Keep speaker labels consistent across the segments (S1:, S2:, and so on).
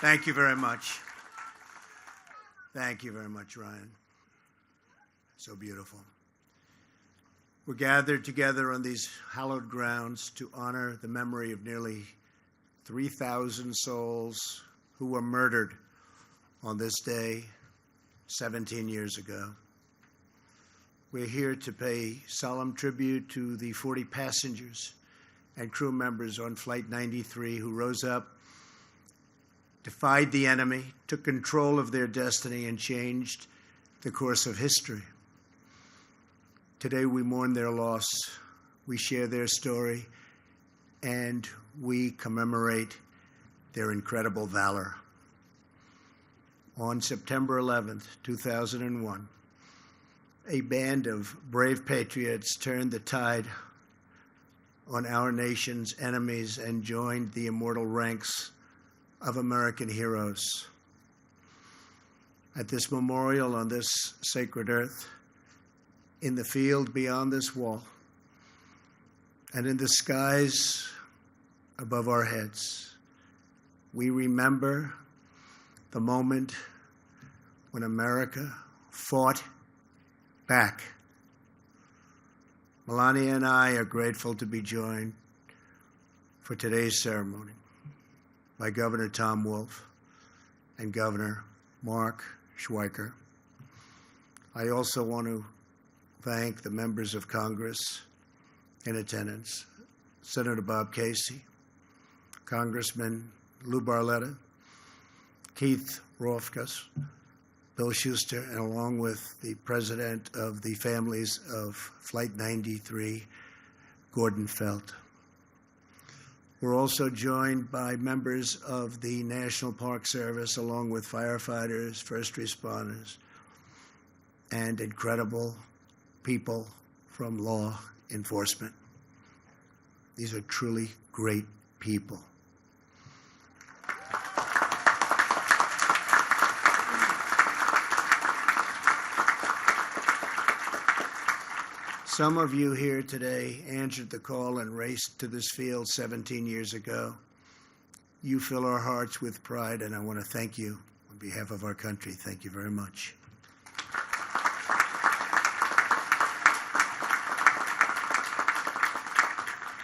S1: Thank you very much. Thank you very much, Ryan. So beautiful. We're gathered together on these hallowed grounds to honor the memory of nearly 3,000 souls who were murdered on this day 17 years ago. We're here to pay solemn tribute to the 40 passengers and crew members on Flight 93 who rose up, defied the enemy, took control of their destiny, and changed the course of history. Today we mourn their loss, we share their story, and we commemorate their incredible valor. On September 11th, 2001, a band of brave patriots turned the tide on our nation's enemies and joined the immortal ranks of American heroes. At this memorial on this sacred earth, in the field beyond this wall, and in the skies above our heads, we remember the moment when America fought back. Melania and I are grateful to be joined for today's ceremony by Governor Tom Wolf and Governor Mark Schweiker. I also want to thank the members of Congress in attendance, Senator Bob Casey, Congressman Lou Barletta, Keith Rothfuss, Bill Schuster, and along with the president of the families of Flight 93, Gordon Felt. We're also joined by members of the National Park Service, along with firefighters, first responders, and incredible people from law enforcement. These are truly great people. Some of you here today answered the call and raced to this field 17 years ago. You fill our hearts with pride, and I want to thank you on behalf of our country. Thank you very much.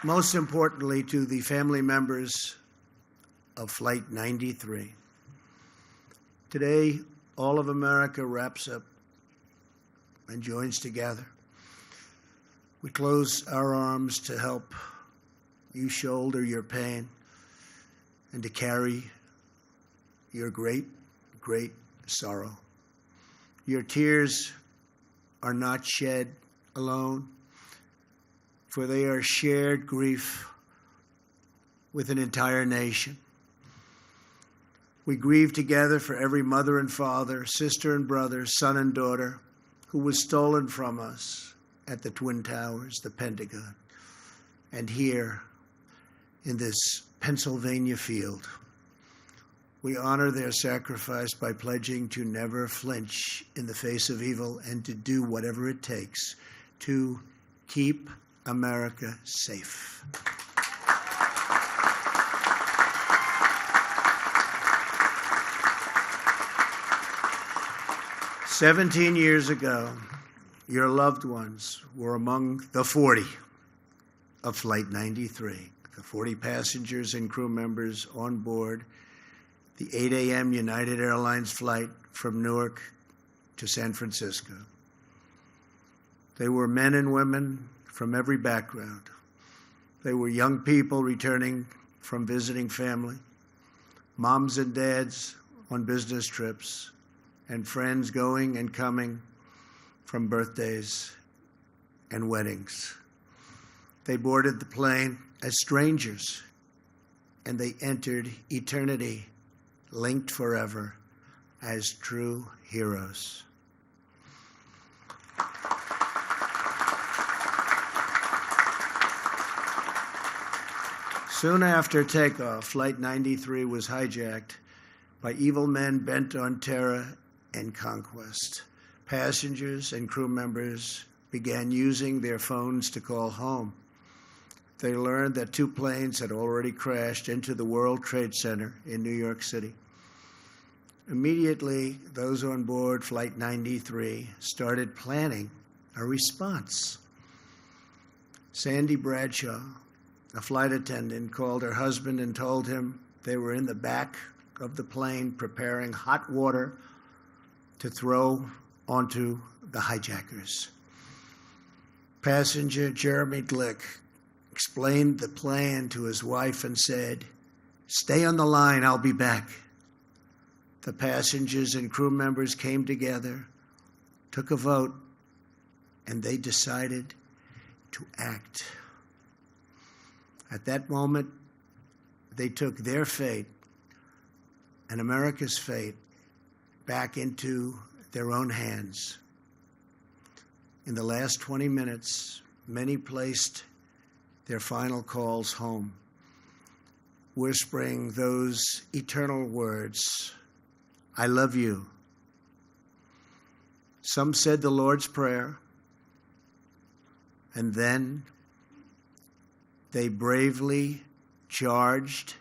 S1: Most importantly, to the family members of Flight 93. Today, all of America wraps up and joins together. We close our arms to help you shoulder your pain and to carry your great, great sorrow. Your tears are not shed alone, for they are shared grief with an entire nation. We grieve together for every mother and father, sister and brother, son and daughter who was stolen from us at the Twin Towers, the Pentagon, and here in this Pennsylvania field. We honor their sacrifice by pledging to never flinch in the face of evil and to do whatever it takes to keep America safe. "17 years ago, your loved ones were among the 40 of Flight 93, the 40 passengers and crew members on board the 8 a.m. United Airlines flight from Newark to San Francisco. They were men and women from every background. They were young people returning from visiting family, moms and dads on business trips, and friends going and coming from birthdays and weddings. They boarded the plane as strangers, and they entered eternity, linked forever as true heroes. Soon after takeoff, Flight 93 was hijacked by evil men bent on terror and conquest. Passengers and crew members began using their phones to call home. They learned that 2 planes had already crashed into the World Trade Center in New York City. Immediately, those on board Flight 93 started planning a response. Sandy Bradshaw, a flight attendant, called her husband and told him they were in the back of the plane preparing hot water to throw onto the hijackers. Passenger Jeremy Glick explained the plan to his wife and said, "Stay on the line, I'll be back." The passengers and crew members came together, took a vote, and they decided to act. At that moment, they took their fate and America's fate back into their own hands. In the last 20 minutes, many placed their final calls home, whispering those eternal words, "I love you." Some said the Lord's Prayer, and then they bravely charged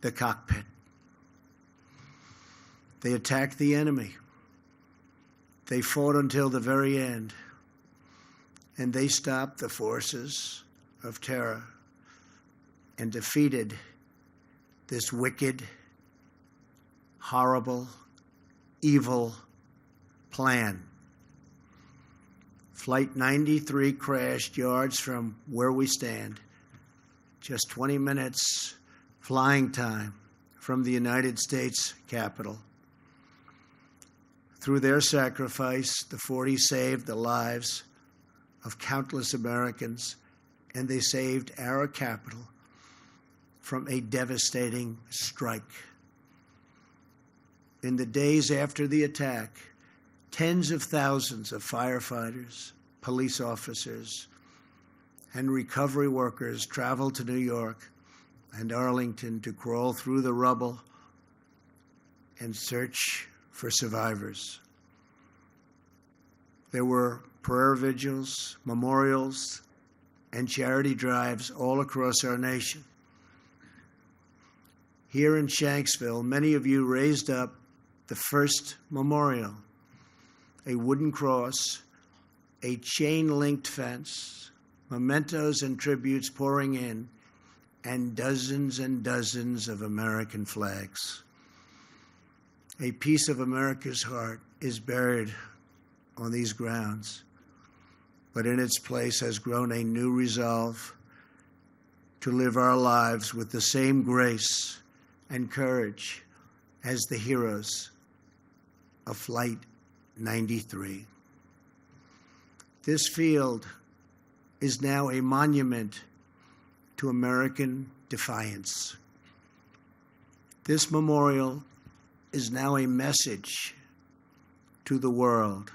S1: the cockpit. They attacked the enemy. They fought until the very end, and they stopped the forces of terror and defeated this wicked, horrible, evil plan. Flight 93 crashed yards from where we stand, just 20 minutes flying time from the United States Capitol. Through their sacrifice, the 40 saved the lives of countless Americans, and they saved our capital from a devastating strike. In the days after the attack, tens of thousands of firefighters, police officers, and recovery workers traveled to New York and Arlington to crawl through the rubble and search for survivors. There were prayer vigils, memorials, and charity drives all across our nation. Here in Shanksville, many of you raised up the first memorial, a wooden cross, a chain-linked fence, mementos and tributes pouring in, and dozens of American flags. A piece of America's heart is buried on these grounds, but in its place has grown a new resolve to live our lives with the same grace and courage as the heroes of Flight 93. This field is now a monument to American defiance. This memorial is now a message to the world.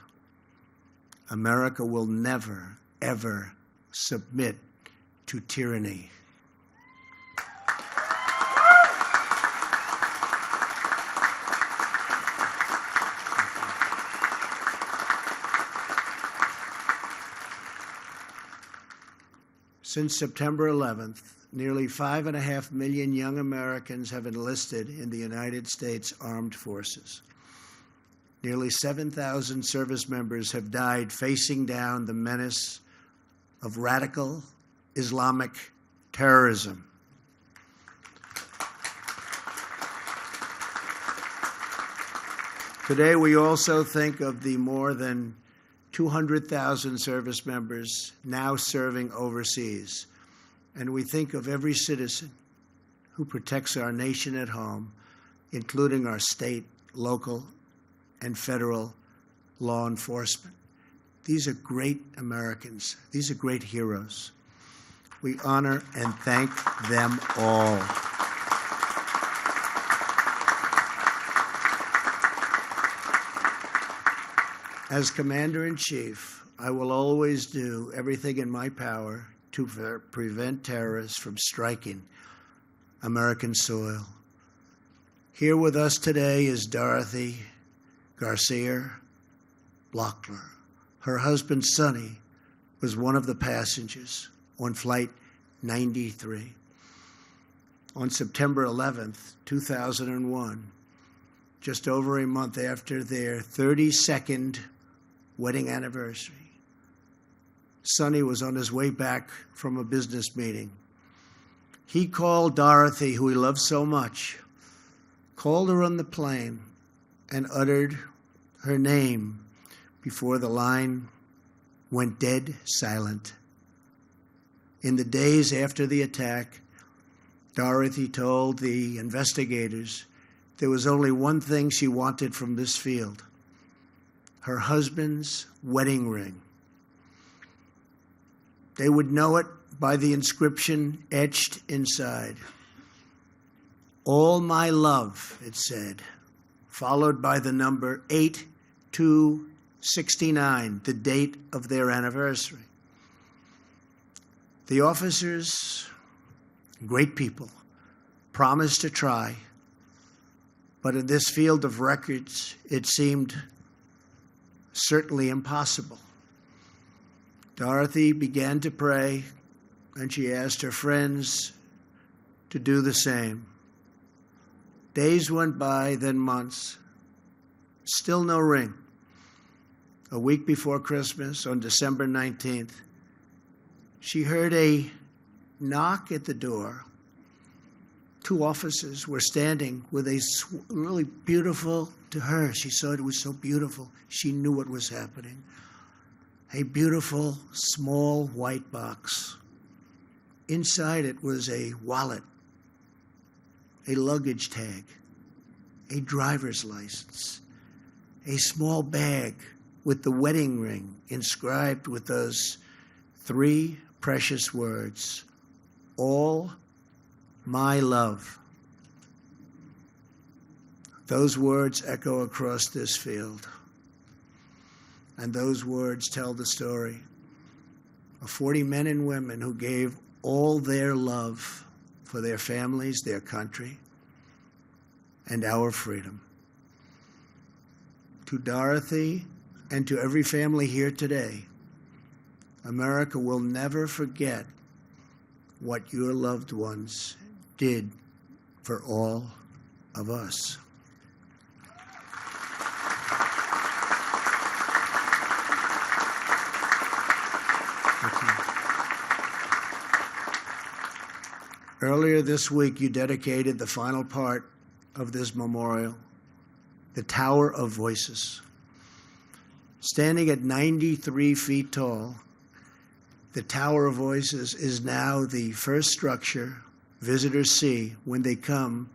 S1: America will never, ever submit to tyranny. Since September 11th, nearly 5.5 million young Americans have enlisted in the United States Armed Forces. Nearly 7,000 service members have died facing down the menace of radical Islamic terrorism. Today, we also think of the more than 200,000 service members now serving overseas. And we think of every citizen who protects our nation at home, including our state, local, and federal law enforcement. These are great Americans. These are great heroes. We honor and thank them all. As Commander-in-Chief, I will always do everything in my power to prevent terrorists from striking American soil. Here with us today is Dorothy Garcia Blockler. Her husband, Sonny, was one of the passengers on Flight 93. On September 11th, 2001, just over a month after their 32nd wedding anniversary. Sonny was on his way back from a business meeting. He called Dorothy, who he loved so much, called her on the plane and uttered her name before the line went dead silent. In the days after the attack, Dorothy told the investigators there was only one thing she wanted from this field: her husband's wedding ring. They would know it by the inscription etched inside. "All my love," it said, followed by the number 8269, the date of their anniversary. The officers, great people, promised to try, but in this field of records, it seemed certainly impossible. Dorothy began to pray, and she asked her friends to do the same. Days went by, then months. Still no ring. A week before Christmas, on December 19th, she heard a knock at the door. Two officers were standing with a really beautiful, to her, she saw it was so beautiful, she knew what was happening. A beautiful, small white box. Inside it was a wallet, a luggage tag, a driver's license, a small bag with the wedding ring inscribed with those three precious words: "All my love." Those words echo across this field. And those words tell the story of 40 men and women who gave all their love for their families, their country, and our freedom. To Dorothy and to every family here today, America will never forget what your loved ones did for all of us. Earlier this week, you dedicated the final part of this memorial, the Tower of Voices. Standing at 93 feet tall, the Tower of Voices is now the first structure visitors see when they come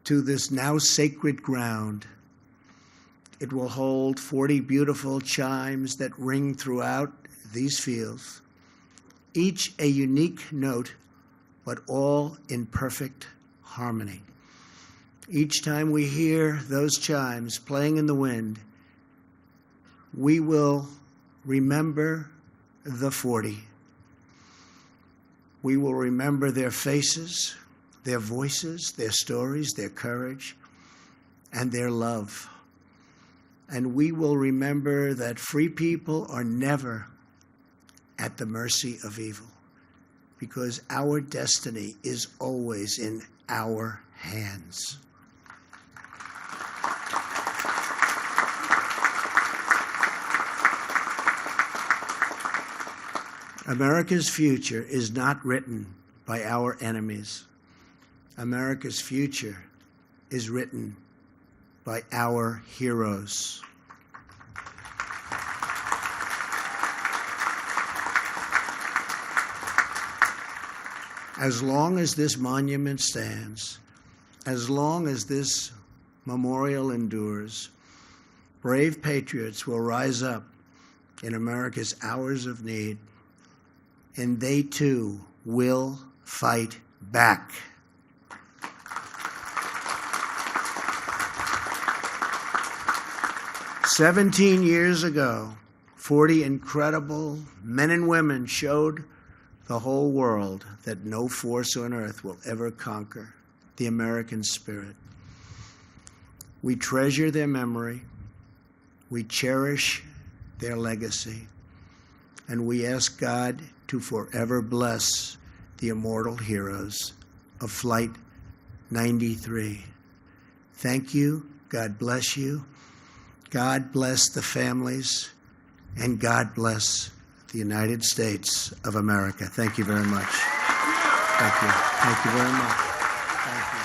S1: to this now sacred ground. It will hold 40 beautiful chimes that ring throughout these fields, each a unique note, but all in perfect harmony. Each time we hear those chimes playing in the wind, we will remember the 40. We will remember their faces, their voices, their stories, their courage, and their love. And we will remember that free people are never at the mercy of evil, because our destiny is always in our hands. America's future is not written by our enemies. America's future is written by our heroes. As long as this monument stands, as long as this memorial endures, brave patriots will rise up in America's hours of need, and they too will fight back. "17 years ago, 40 incredible men and women showed the whole world that no force on earth will ever conquer the American spirit. We treasure their memory, we cherish their legacy, and we ask God to forever bless the immortal heroes of Flight 93. Thank you, God bless you. God bless the families, and God bless the United States of America. Thank you very much. Thank you. Thank you very much. Thank you.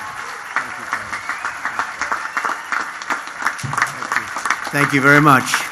S1: Thank you, Father. Thank you. Thank you very much.